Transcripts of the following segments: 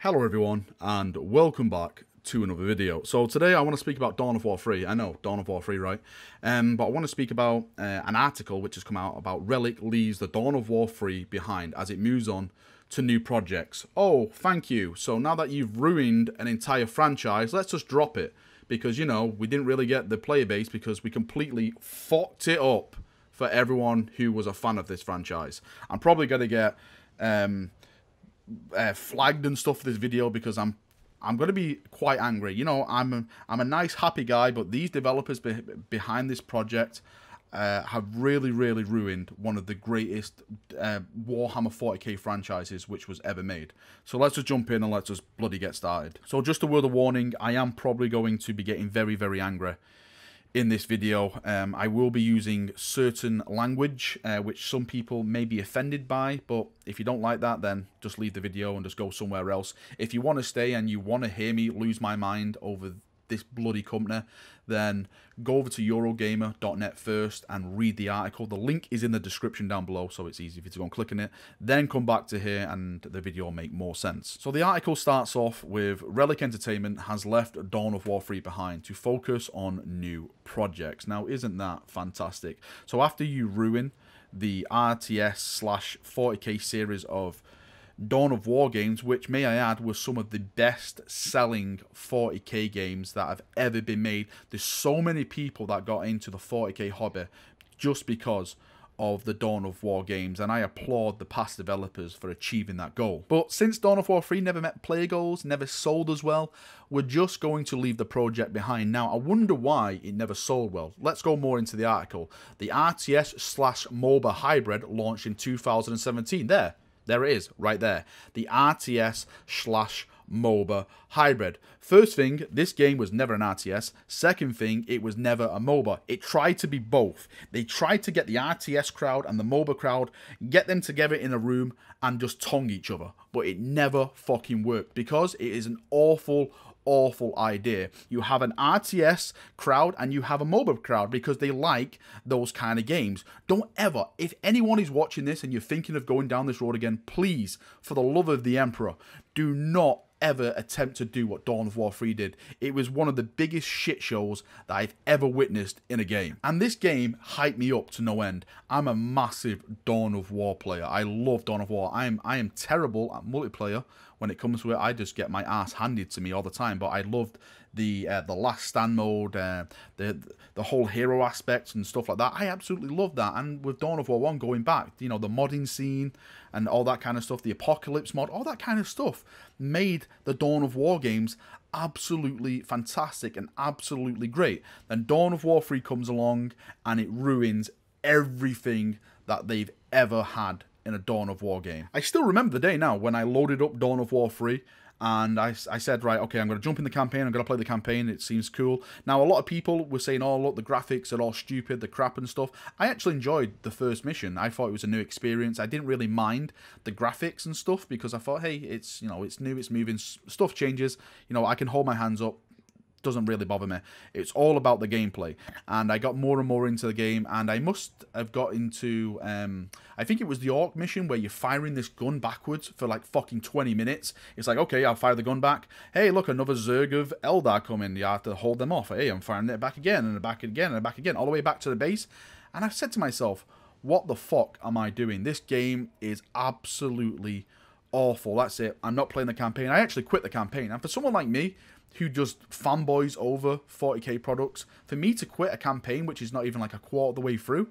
Hello everyone and welcome back to another video. So today I want to speak about Dawn of War 3. I know, Dawn of War 3, right? But I want to speak about an article which has come out about Relic leaves the Dawn of War 3 behind as it moves on to new projects. Oh, thank you. So now that you've ruined an entire franchise, let's just drop it. Because, you know, we didn't really get the player base because we completely fucked it up for everyone who was a fan of this franchise. I'm probably going to get flagged and stuff for this video because I'm going to be quite angry. You know, I'm a nice, happy guy, but these developers behind this project have really ruined one of the greatest Warhammer 40k franchises which was ever made. So let's just jump in and let's just bloody get started. So just a word of warning, I am probably going to be getting very angry in this video. I will be using certain language which some people may be offended by, but if you don't like that, then just leave the video and just go somewhere else. If you want to stay and you want to hear me lose my mind over this bloody company, then go over to Eurogamer.net first and read the article. The link is in the description down below, so it's easy for you to go and click on it. Then come back to here and the video will make more sense. So the article starts off with Relic Entertainment has left Dawn of War 3 behind to focus on new projects. Now, isn't that fantastic? So after you ruin the RTS/40k series of Dawn of War games, which, may I add, was some of the best selling 40k games that have ever been made. There's so many people that got into the 40k hobby just because of the Dawn of War games, and I applaud the past developers for achieving that goal. But since Dawn of War 3 never met player goals, never sold as well, we're just going to leave the project behind. Now, I wonder why it never sold well. Let's go more into the article. The RTS/MOBA hybrid launched in 2017. There it is, right there. The RTS/MOBA hybrid. First thing, this game was never an RTS. Second thing, it was never a MOBA. It tried to be both. They tried to get the RTS crowd and the MOBA crowd, get them together in a room and just tongue each other. But it never fucking worked because it is an awful idea. You have an RTS crowd and you have a MOBA crowd because they like those kind of games. Don't ever, if anyone is watching this and you're thinking of going down this road again, please, for the love of the Emperor, do not ever attempt to do what Dawn of War 3 did. It was one of the biggest shit shows that I've ever witnessed in a game. And this game hyped me up to no end. I'm a massive Dawn of War player. I love Dawn of War. I am terrible at multiplayer. When it comes to it, I just get my ass handed to me all the time. But I loved the last stand mode, the whole hero aspects and stuff like that. I absolutely loved that. And with Dawn of War 1 going back, you know, the modding scene and all that kind of stuff, the Apocalypse mod, all that kind of stuff made the Dawn of War games absolutely fantastic and absolutely great. Then Dawn of War 3 comes along and it ruins everything that they've ever had in a Dawn of War game. I still remember the day now when I loaded up Dawn of War 3 and I said, right, okay, I'm going to jump in the campaign, I'm going to play the campaign, it seems cool. Now, a lot of people were saying, oh, look, the graphics are all stupid, the crap and stuff. I actually enjoyed the first mission. I thought it was a new experience. I didn't really mind the graphics and stuff because I thought, hey, it's, you know, it's new, it's moving, stuff changes, you know, I can hold my hands up. Doesn't really bother me. It's all about the gameplay, and I got more and more into the game, and I must have got into I think it was the Orc mission where you're firing this gun backwards for like fucking 20 minutes. It's like, okay, I'll fire the gun back. Hey, look, another Zerg of Eldar coming. You have to hold them off. Hey, I'm firing it back again and back again and back again, all the way back to the base. And I said to myself, what the fuck am I doing? This game is absolutely awful. That's it. I'm not playing the campaign. I actually quit the campaign. And for someone like me who just fanboys over 40k products, for me to quit a campaign which is not even like a quarter of the way through,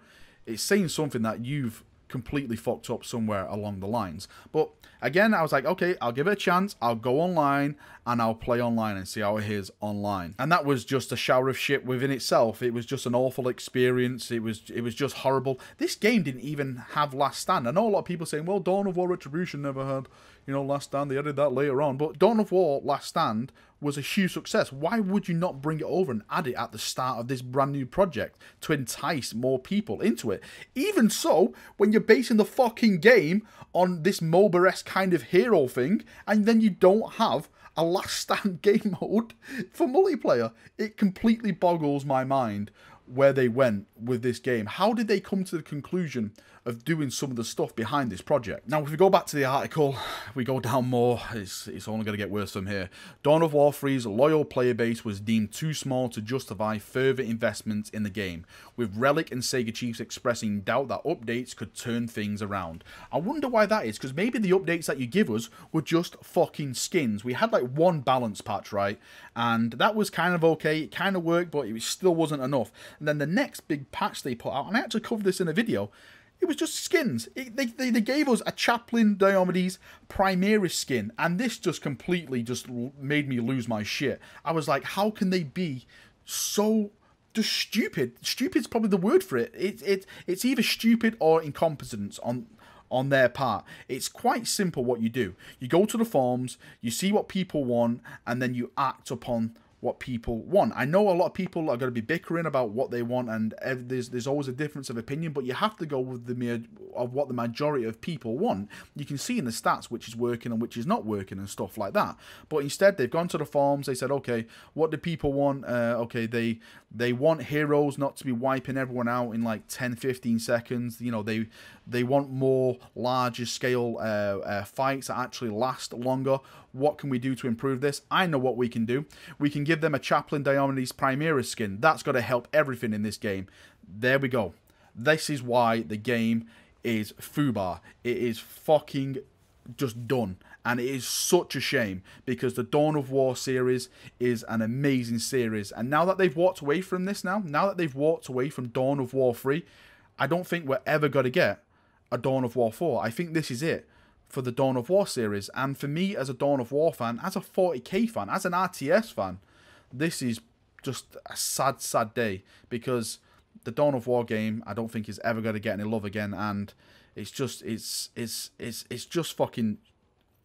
it's saying something that you've completely fucked up somewhere along the lines. But again, I was like, okay, I'll give it a chance. I'll go online and I'll play online and see how it is online. And that was just a shower of shit within itself. It was just an awful experience. It was just horrible. This game didn't even have Last Stand. I know a lot of people saying, well, Dawn of War Retribution never had, you know, Last Stand. They added that later on. But Dawn of War Last Stand was a huge success. Why would you not bring it over and add it at the start of this brand new project to entice more people into it? Even so, when you're basing the fucking game on this MOBA-esque kind of hero thing, and then you don't have a Last Stand game mode for multiplayer, it completely boggles my mind where they went with this game. How did they come to the conclusion of doing some of the stuff behind this project? Now, if we go back to the article, we go down more, it's only going to get worse from here. Dawn of War 3's loyal player base was deemed too small to justify further investment in the game, with Relic and Sega chiefs expressing doubt that updates could turn things around. I wonder why that is, because maybe the updates that you give us were just fucking skins. We had like one balance patch, right? And that was kind of okay, it kind of worked, but it still wasn't enough. And then the next big patch they put out, and I actually covered this in a video, it was just skins. They gave us a Chaplain Diomedes Primaris skin, and this just completely just made me lose my shit. I was like, how can they be so just stupid? Stupid's probably the word for it. It's either stupid or incompetence on their part. It's quite simple what you do. You go to the forums, you see what people want, and then you act upon what people want. I know a lot of people are going to be bickering about what they want, and there's always a difference of opinion, but you have to go with what the majority of people want. You can see in the stats which is working and which is not working and stuff like that. But instead, they've gone to the forums, they said, okay, what do people want? Okay, they want heroes not to be wiping everyone out in like 10-15 seconds. You know, they want more larger scale fights that actually last longer. What can we do to improve this? I know what we can do. We can give them a Chaplain Diomedes Primaris skin. That's got to help everything in this game. There we go. This is why the game is FUBAR. It is fucking just done. And it is such a shame, because the Dawn of War series is an amazing series. And now that they've walked away from this now that they've walked away from Dawn of War 3, I don't think we're ever going to get a Dawn of War 4. I think this is it for the Dawn of War series. And for me, as a Dawn of War fan, as a 40k fan, as an RTS fan, this is just a sad, sad day, because the Dawn of War game, I don't think is ever going to get any love again. And it's just, it's just fucking,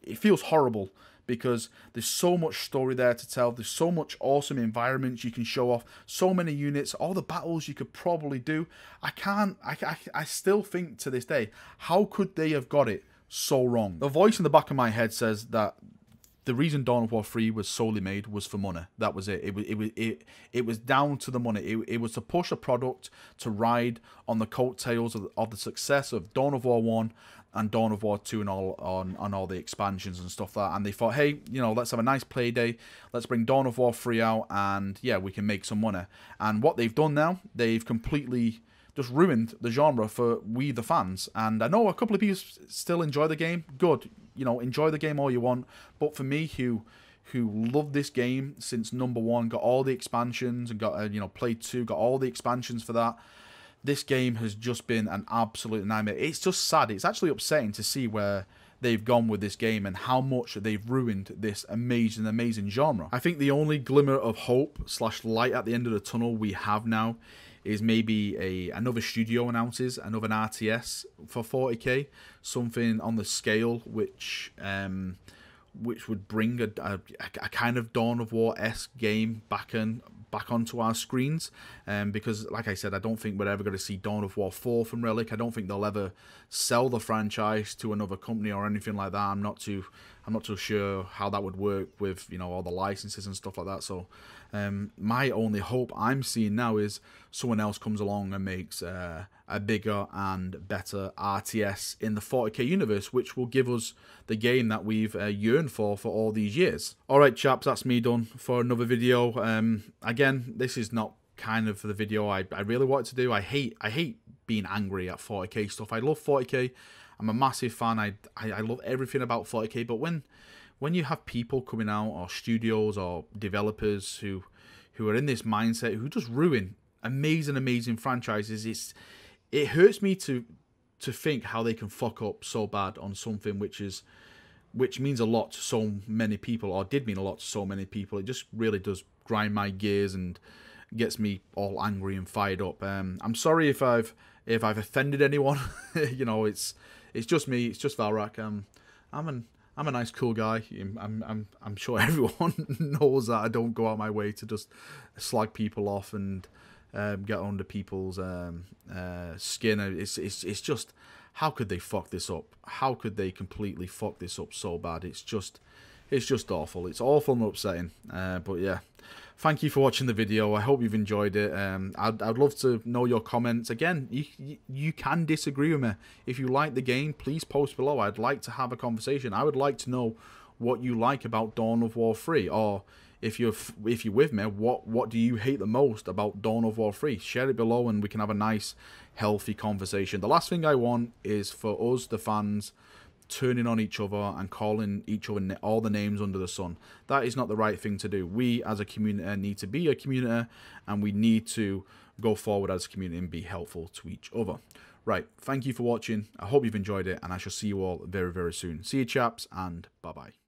it feels horrible, because there's so much story there to tell. There's so much awesome environments you can show off, so many units, all the battles you could probably do. I still think to this day, how could they have got it so wrong? The voice in the back of my head says that the reason Dawn of War 3 was solely made was for money. That was it. It was down to the money. It was to push a product to ride on the coattails of the success of Dawn of War 1 and Dawn of War 2 and all the expansions and stuff like that. And they thought, hey, you know, let's have a nice play day. Let's bring Dawn of War 3 out, and yeah, we can make some money. And what they've done now, they've completely just ruined the genre for we the fans. And I know a couple of people still enjoy the game. Good, you know, enjoy the game all you want. But for me, who loved this game since number 1, got all the expansions and got you know, played 2, got all the expansions for that, this game has just been an absolute nightmare. It's just sad. It's actually upsetting to see where they've gone with this game and how much they've ruined this amazing, amazing genre. I think the only glimmer of hope / light at the end of the tunnel we have now is maybe another studio announces another RTS for 40k, something on the scale which would bring a kind of Dawn of War-esque game back onto our screens, because like I said, I don't think we're ever going to see Dawn of War 4 from Relic. I don't think they'll ever sell the franchise to another company or anything like that. I'm not too sure how that would work with, you know, all the licenses and stuff like that. So my only hope I'm seeing now is someone else comes along and makes a bigger and better RTS in the 40k universe, which will give us the game that we've yearned for all these years. Alright chaps, that's me done for another video. Again, this is not kind of the video I really wanted to do. I hate being angry at 40k stuff. I love 40k. I'm a massive fan. I love everything about 40k, but when you have people coming out, or studios or developers who are in this mindset, who just ruin amazing franchises, it hurts me to think how they can fuck up so bad on something which means a lot to so many people, or did mean a lot to so many people. It just really does grind my gears and gets me all angry and fired up. I'm sorry if I've offended anyone. You know, it's just me. It's just Valrak. I'm a nice, cool guy. I'm sure everyone knows that I don't go out my way to just slag people off and get under people's skin. It's just, how could they fuck this up? How could they completely fuck this up so bad? It's It's just awful. It's awful and upsetting. But yeah, thank you for watching the video. I hope you've enjoyed it. I'd love to know your comments. Again, you can disagree with me. If you like the game, please post below. I'd like to have a conversation. I would like to know what you like about Dawn of War 3, or if you're with me, what do you hate the most about Dawn of War 3? Share it below and we can have a nice, healthy conversation. The last thing I want is for us, the fans, turning on each other and calling each other all the names under the sun. That is not the right thing to do. We as a community need to be a community, and we need to go forward as a community and be helpful to each other. Right, thank you for watching. I hope you've enjoyed it, and I shall see you all very, very soon. See you chaps, and bye-bye.